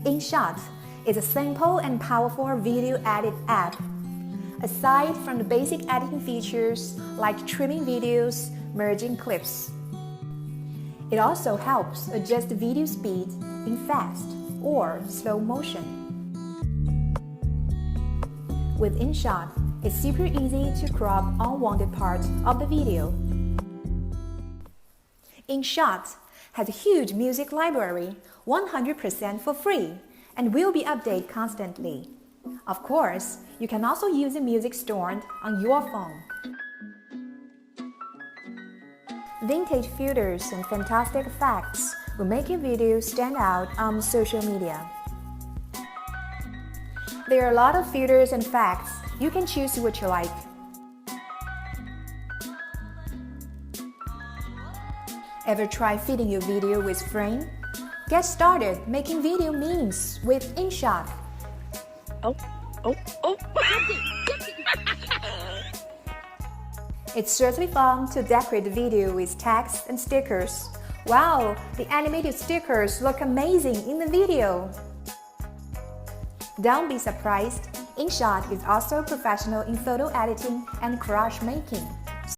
InShot is a simple and powerful video edit app. Aside from the basic editing features like trimming videos, merging clips, it also helps adjust the video speed in fast or slow motion. With InShot, it's super easy to crop unwanted parts of the video. InShot has a huge music library, 100% for free, and will be updated constantly. Of course, you can also use the music stored on your phone. Vintage filters and fantastic effects will make your video stand out on social media. There are a lot of filters and effects. You can choose what you like. Ever try fitting your video with frame? Get started making video memes with InShot. Oh. It's certainly fun to decorate the video with text and stickers. Wow, the animated stickers look amazing in the video. Don't be surprised, InShot is also professional in photo editing and collage making.